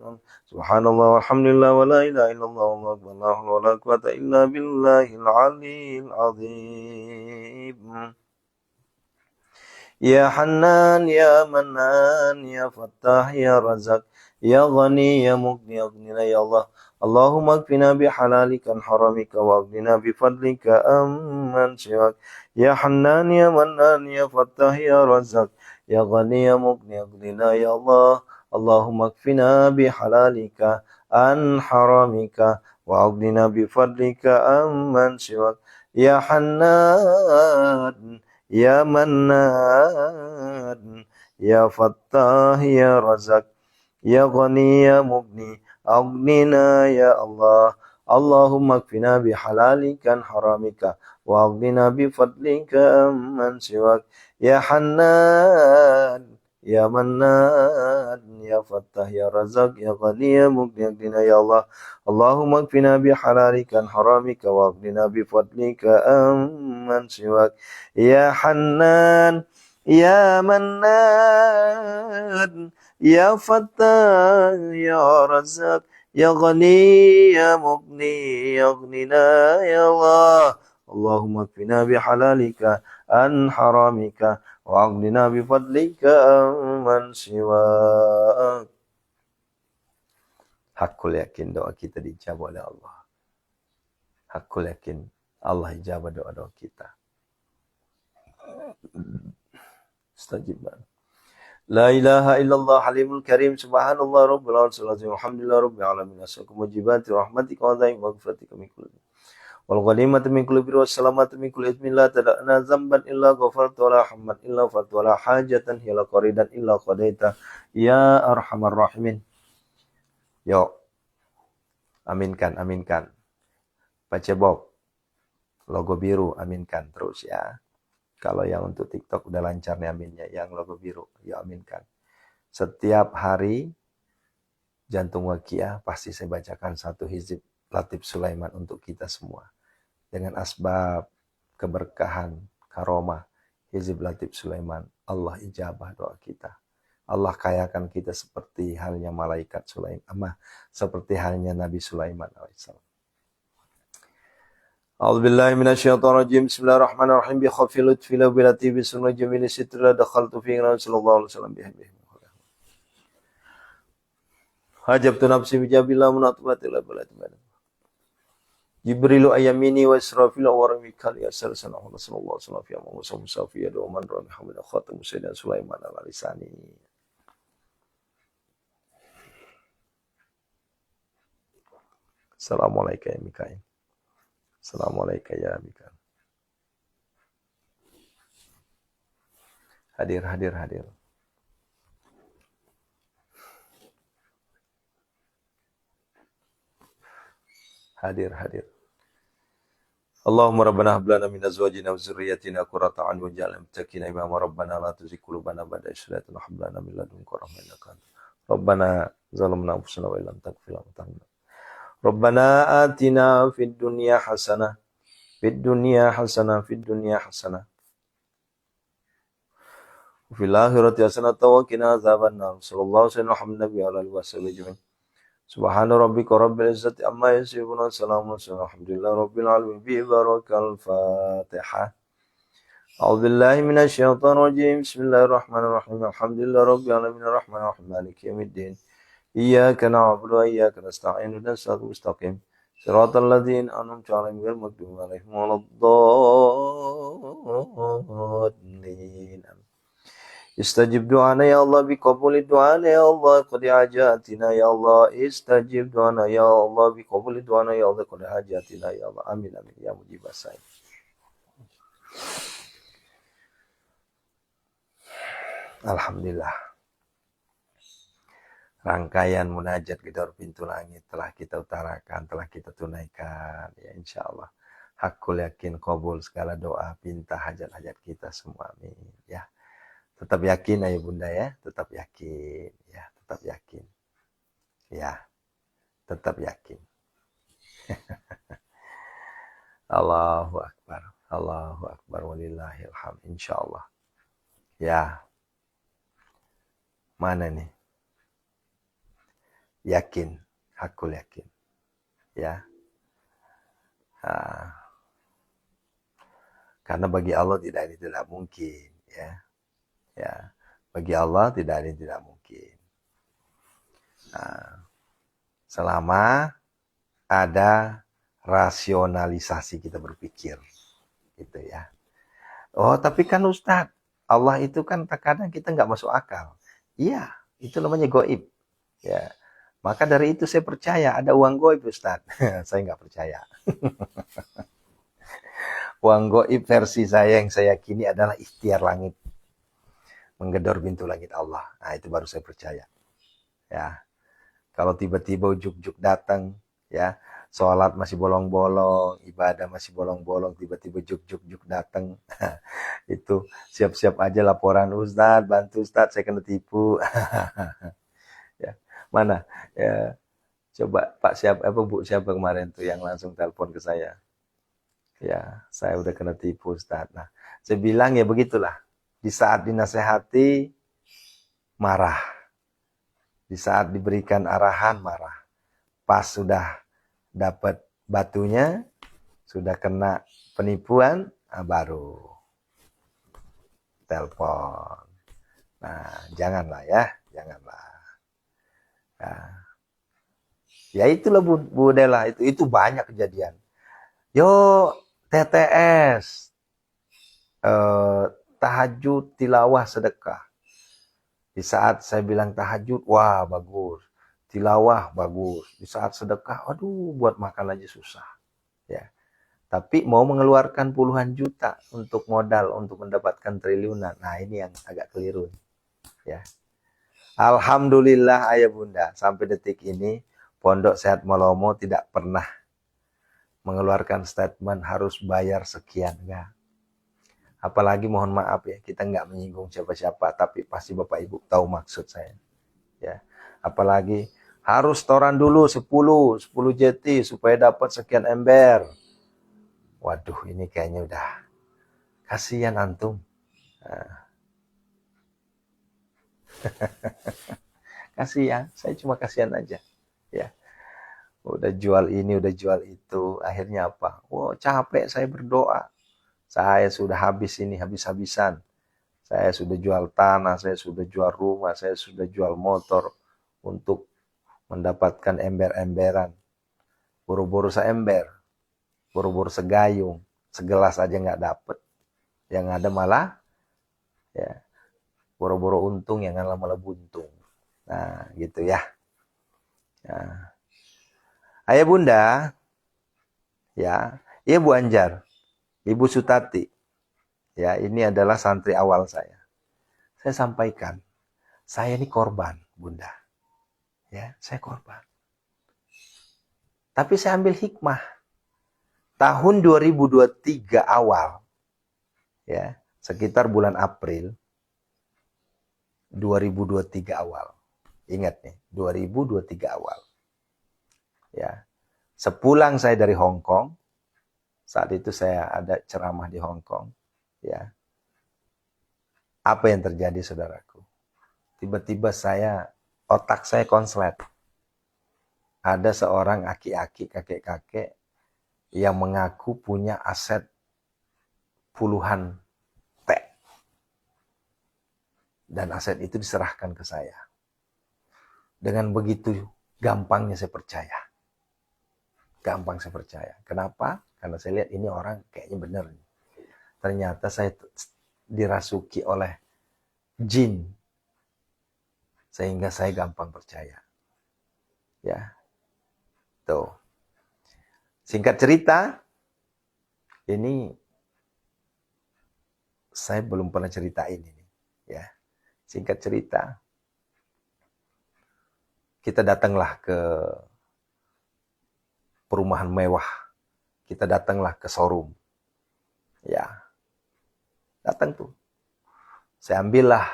Subhanallah walhamdulillah wa la ilaha illallah wallahu akbar la haula wala quwata illa billahil aliyyil azim. Ya Hannan, Ya Mannan, Ya Fattah, Ya Razak, Ya Ghani, Ya Mughni, Aghnina Ya Allah. Allahumma kfina bihalalika an haramika wa aghnina bifadlika amman siwak. Ya Hannan, Ya Mannan, Ya Fattah, Ya Razak, Ya Ghani, Ya Mughni, Aghnina Ya Allah. Allahumma kfina bihalalika an haramika wa aghnina bifadlika amman siwak. Ya Hannan, Ya Mannan, Ya Fattah, Ya Razak, Ya Ghani, Ya Mughni, Aghnina Ya Allah. Allahumma kfina bihalalika an haramika wa aghnina bifadlika amman siwak. Ya Hannan, Ya Mannan, Ya Fattah, Ya Razak, Ya Ghani, Ya Mughni, Aghnina Ya Allah. Allahumma kfina bihalalika an haramika wa aghnina bifadlika amman siwak. Ya Hannan, Ya Mannan, Ya Fattah, Ya Razak, Ya Ghani, Ya Mughni, Aghnina Ya Allah. Allahumma kfina bihalalika an haramika wa aghnina bifadlika amman siwak. Hakul yakin doa kita dijawab oleh Allah. Hakul yakin Allah ijabah doa-doa kita. Istajibna. La ilaha illallah halimul karim subhanallah rabbil alamin alhamdulillah rabbil alamin as'alukum mujibati rahmatika wa dha'i maghfiratika min kulli wal ghanimati min kulli birrin was salamati min kulli ithmin la tada'na dzamban illa ghafarta wala hamman illa farta wala hajatan hiya qaridan illa qadaita ya arhamar rahimin. Yuk, aminkan, aminkan. Baca Bob, logo biru, aminkan terus ya. Kalau yang untuk TikTok udah lancar nih aminnya, yang logo biru, ya aminkan. Setiap hari jantung waqiah pasti saya bacakan satu hizib Latif Sulaiman untuk kita semua. Dengan asbab keberkahan, karomah, hizib Latif Sulaiman, Allah ijabah doa kita. Allah kayakan kita seperti halnya malaikat Sulaiman, seperti halnya Nabi Sulaiman alaihissalam. A'udzubillahi minasyaitonirrajim. Bismillahirrahmanirrahim. Bi khaffi lutfi la bi latifi sunna jamili sitra dakhaltu fi sallallahu alaihi wasallam bihi. Hajabtu nafsi bi jabillah munatubati la balati. Jibrilu ayamini wa israfilu wa ramikal yasar sallallahu alaihi wasallam fi amman musafiya wa man rami hamida khatam sayyidina Sulaiman al-Lisani. Assalamualaikum ya Mikail. Assalamualaikum ya Mikail. Hadir. Hadir. Allahumma rabbana hab lana min azwajina wa dzurriyyatina qurrata a'yun waj'alna lil muttaqina imama. Rabbana la tuzigh qulubana ba'da idh hadaytana wa hab lana min ladunka rahmatan innaka antal wahhab. Rabbana zalamna anfusana wa illam taghfir lana wa tarhamna. Rabbana atina fid dunya hasanah fid dunya hasanah wa fil akhirati hasanah wa qina adzabannar. Sallallahu alaihi wa sallam. Subhana rabbika rabbil izzati amma yasifun wa salamun alhamdulillahi rabbil alamin. Bi barakal Fatihah. A'udzu billahi minasyaitonir rajim. Bismillahirrahmanirrahim. Alhamdulillahi rabbil alamin arrahmanir rahim maliki yaumiddin. Iyyaka na'budu wa iyyaka nasta'in ihdinas siratal mustaqim siratal ladzina an'amta 'alaihim ghairil maghdubi 'alaihim waladdallin. Istajib du'ana ya Allah biqabuli du'ana ya Allah qad hajatina ya Allah. Istajib du'ana ya Allah biqabuli du'ana ya Allah qad hajatina ya Allah. Amin ya mujibas sa'i. Alhamdulillah. Rangkaian munajat gedor pintu langit telah kita utarakan, telah kita tunaikan. Ya insya Allah. Hakul yakin qabul segala doa, pinta hajat-hajat kita semua. Amin. Ya. Tetap yakin ayah bunda ya. Tetap yakin. Ya. Tetap yakin. Ya. Tetap yakin. Allahu Akbar. Allahu Akbar. Walillahilham. Insya Allah. Ya. Mana nih? Yakin, hakul yakin, ya. Karena bagi Allah tidak ada tidak mungkin, ya. Bagi Allah tidak ada tidak mungkin. Selama ada rasionalisasi kita berpikir, gitu ya. Oh, tapi kan Ustadz, Allah itu kan terkadang kita nggak masuk akal. Iya, itu namanya gaib, ya. Maka dari itu saya percaya ada uang gaib Ustaz. Saya nggak percaya. Uang gaib versi saya yang saya yakini adalah ikhtiar langit. Menggedor pintu langit Allah. Nah itu baru saya percaya. Ya. Kalau tiba-tiba ujuk-ujuk datang, ya, sholat masih bolong-bolong, ibadah masih bolong-bolong, tiba-tiba juk-juk datang. Itu siap-siap aja laporan Ustaz, bantu Ustaz, saya kena tipu. Ya. Mana? Ya, coba Pak siapa Bu siapa kemarin tuh yang langsung telepon ke saya. Ya, saya udah kena tipu Ustaz. Nah, saya bilang ya begitulah. Di saat dinasehati marah. Di saat diberikan arahan marah. Pas sudah dapat batunya, sudah kena penipuan, baru telepon. Nah, janganlah ya, janganlah. Ya itulah Bu Dela, itu banyak kejadian. Yo TTS, tahajud, tilawah, sedekah. Di saat saya bilang tahajud, wah bagus. Tilawah bagus. Di saat sedekah, aduh buat makan aja susah. Ya, Tapi mau mengeluarkan puluhan juta untuk modal, untuk mendapatkan triliunan. Nah ini yang agak keliru. Ya. Alhamdulillah ayah bunda, sampai detik ini Pondok Sehat Malomo tidak pernah mengeluarkan statement harus bayar sekian. Enggak. Apalagi mohon maaf ya, kita nggak menyinggung siapa-siapa, tapi pasti Bapak Ibu tahu maksud saya. Ya. Apalagi harus setoran dulu 10 JT supaya dapat sekian ember. Waduh, ini kayaknya udah kasihan antum. Nah. Kasihan, saya cuma kasihan aja. Ya. Udah jual ini, udah jual itu, akhirnya apa? Wow, capek saya berdoa. Saya sudah habis ini, habis-habisan. Saya sudah jual tanah, saya sudah jual rumah, saya sudah jual motor untuk mendapatkan ember-emberan. Buru-buru seember, buru-buru segayung, segelas aja nggak dapet. Yang ada malah ya buru-buru untung, yang malah buntung. Nah, gitu ya. Nah. Ayah bunda, ya, Bu Anjar, Ibu Sutati, ya, ini adalah santri awal saya. Saya sampaikan, saya ini korban, bunda. Ya, saya korban. Tapi saya ambil hikmah. Tahun 2023 awal, ya, sekitar bulan April 2023 awal. Ingat nih, 2023 awal. Ya. Sepulang saya dari Hong Kong, saat itu saya ada ceramah di Hong Kong, ya. Apa yang terjadi, saudaraku? Tiba-tiba otak saya konslet. Ada seorang aki-aki, kakek-kakek yang mengaku punya aset puluhan T. Dan aset itu diserahkan ke saya. Dengan begitu gampangnya saya percaya. Gampang saya percaya. Kenapa? Karena saya lihat ini orang kayaknya benar. Ternyata saya dirasuki oleh jin. Sehingga saya gampang percaya. Ya. Tuh. Singkat cerita, ini saya belum pernah ceritain ini. Ya. Singkat cerita, kita datanglah ke perumahan mewah. Kita datanglah ke showroom. Ya. Datang tuh. Saya ambillah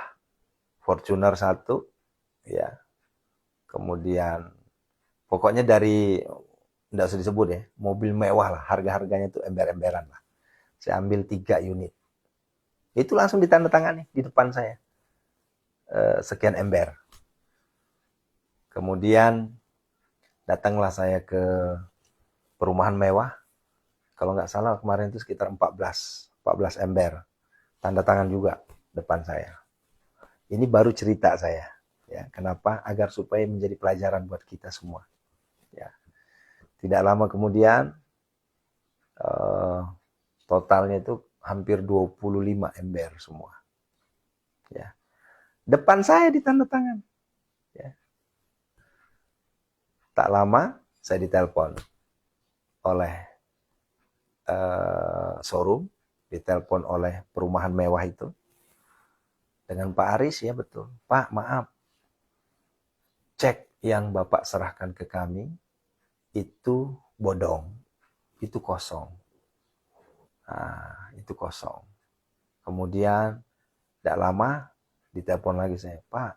Fortuner 1. Ya. Kemudian pokoknya dari, enggak usah disebut ya, mobil mewah lah. Harga-harganya tuh ember-emberan lah. Saya ambil 3 unit. Itu langsung ditandatangani di depan saya. Sekian ember. Kemudian datanglah saya ke perumahan mewah. Kalau nggak salah kemarin itu sekitar 14 ember. Tanda tangan juga depan saya. Ini baru cerita saya. Ya, kenapa? Agar supaya menjadi pelajaran buat kita semua. Ya. Tidak lama kemudian, totalnya itu hampir 25 ember semua. Ya. Depan saya ditanda tangan. Ya. Tak lama saya ditelepon oleh showroom, ditelepon oleh perumahan mewah itu. Dengan Pak Aris, ya betul. Pak, maaf. Cek yang Bapak serahkan ke kami itu bodong. Itu kosong. Nah, itu kosong. Kemudian tidak lama ditelepon lagi saya, Pak,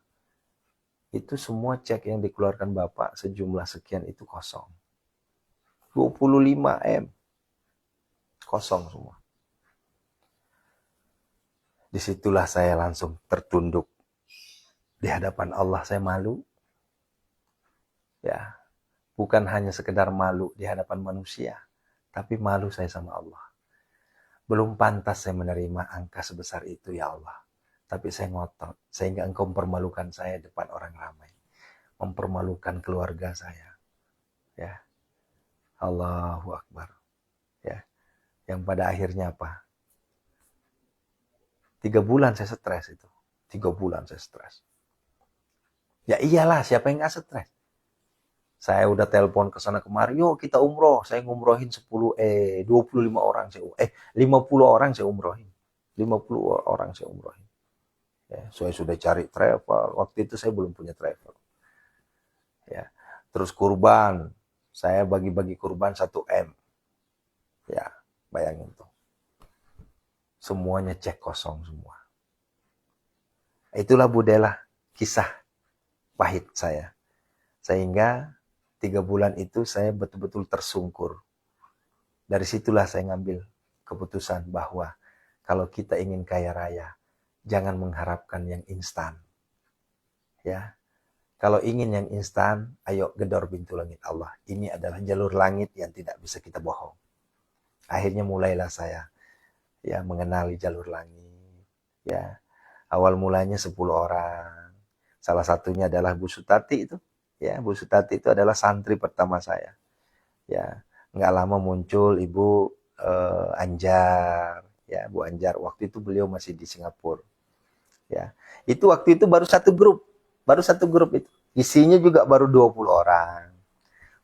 itu semua cek yang dikeluarkan Bapak sejumlah sekian itu kosong. 25 M. Kosong semua. Disitulah saya langsung tertunduk. Di hadapan Allah saya malu. Ya, bukan hanya sekedar malu di hadapan manusia, tapi malu saya sama Allah. Belum pantas saya menerima angka sebesar itu, ya Allah. Tapi saya ngotot, sehingga Engkau mempermalukan saya depan orang ramai. Mempermalukan keluarga saya. Ya. Allahu Akbar. Ya. Yang pada akhirnya apa? 3 bulan saya stres itu. 3 bulan saya stres. Ya iyalah, siapa yang gak stres? Saya udah telepon ke sana kemari, yuk kita umroh. Saya ngumrohin 25 orang, 50 orang saya umrohin. 50 orang saya umrohin. Ya, saya sudah cari travel. Waktu itu saya belum punya travel. Ya, terus kurban. Saya bagi-bagi kurban 1 M. Ya, bayangin tuh. Semuanya cek kosong semua. Itulah budaya kisah pahit saya. Sehingga 3 bulan itu saya betul-betul tersungkur. Dari situlah saya ngambil keputusan bahwa kalau kita ingin kaya raya, jangan mengharapkan yang instan. Ya. Kalau ingin yang instan, ayo gedor pintu langit Allah. Ini adalah jalur langit yang tidak bisa kita bohong. Akhirnya mulailah saya ya mengenali jalur langit. Ya. Awal mulanya 10 orang. Salah satunya adalah Bu Sutati itu. Ya, Bu Sutati itu adalah santri pertama saya. Ya, nggak lama muncul Ibu Anjar. Ya, Bu Anjar. Waktu itu beliau masih di Singapura. Ya, itu waktu itu baru satu grup itu. Isinya juga baru 20 orang.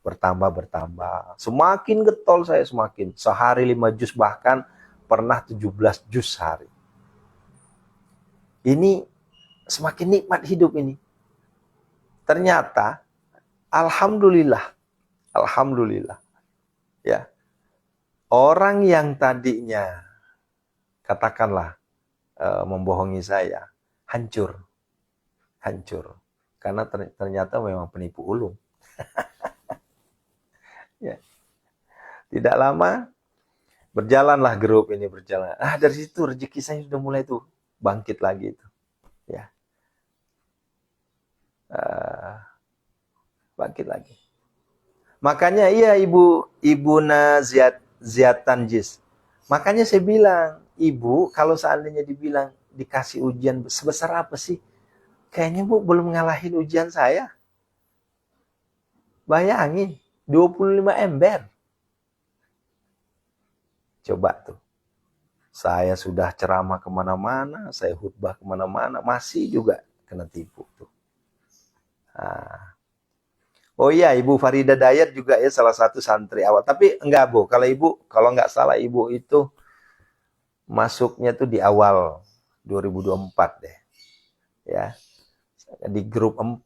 Bertambah. Semakin getol saya semakin. Sehari 5 juz, bahkan pernah 17 juz sehari. Ini semakin nikmat hidup ini. Ternyata, alhamdulillah, ya, orang yang tadinya, katakanlah, membohongi saya, hancur. Karena ternyata memang penipu ulung. Ya. Tidak lama, berjalanlah grup ini berjalan. Dari situ rezeki saya sudah mulai tuh bangkit lagi itu. Ya. Bangkit lagi. Makanya iya Ibu Naziat Tanjis. Makanya saya bilang, Ibu kalau seandainya dibilang dikasih ujian sebesar apa sih? Kayaknya Bu belum ngalahin ujian saya. Bayangin, 25 ember. Coba tuh. Saya sudah ceramah kemana-mana, saya khutbah kemana-mana, masih juga kena tipu tuh. Nah. Oh iya, Ibu Farida Dayat juga ya salah satu santri awal. Tapi enggak Bu, kalau nggak salah Ibu itu masuknya tuh di awal 2024 deh. Ya, di grup 4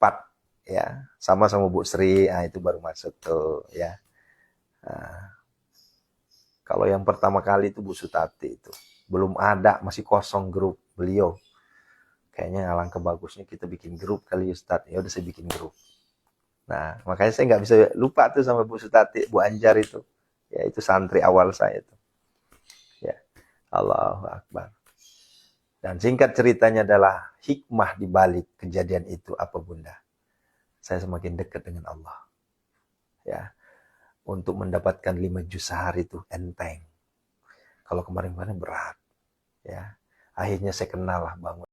ya, sama-sama Bu Sri, itu baru masuk tuh ya. Nah, kalau yang pertama kali itu Bu Sutati itu belum ada, masih kosong grup beliau. Kayaknya alangkah bagusnya kita bikin grup kali Ustadz. Ya udah saya bikin grup. Nah, makanya saya nggak bisa lupa tuh sama Bu Sutati, Bu Anjar itu. Ya, itu santri awal saya tuh. Ya, Allahu Akbar. Dan singkat ceritanya adalah hikmah di balik kejadian itu apa Bunda? Saya semakin dekat dengan Allah. Ya, untuk mendapatkan 5 juz sehari itu enteng. Kalau kemarin-kemarin berat. Ya, akhirnya saya kenal lah bangun.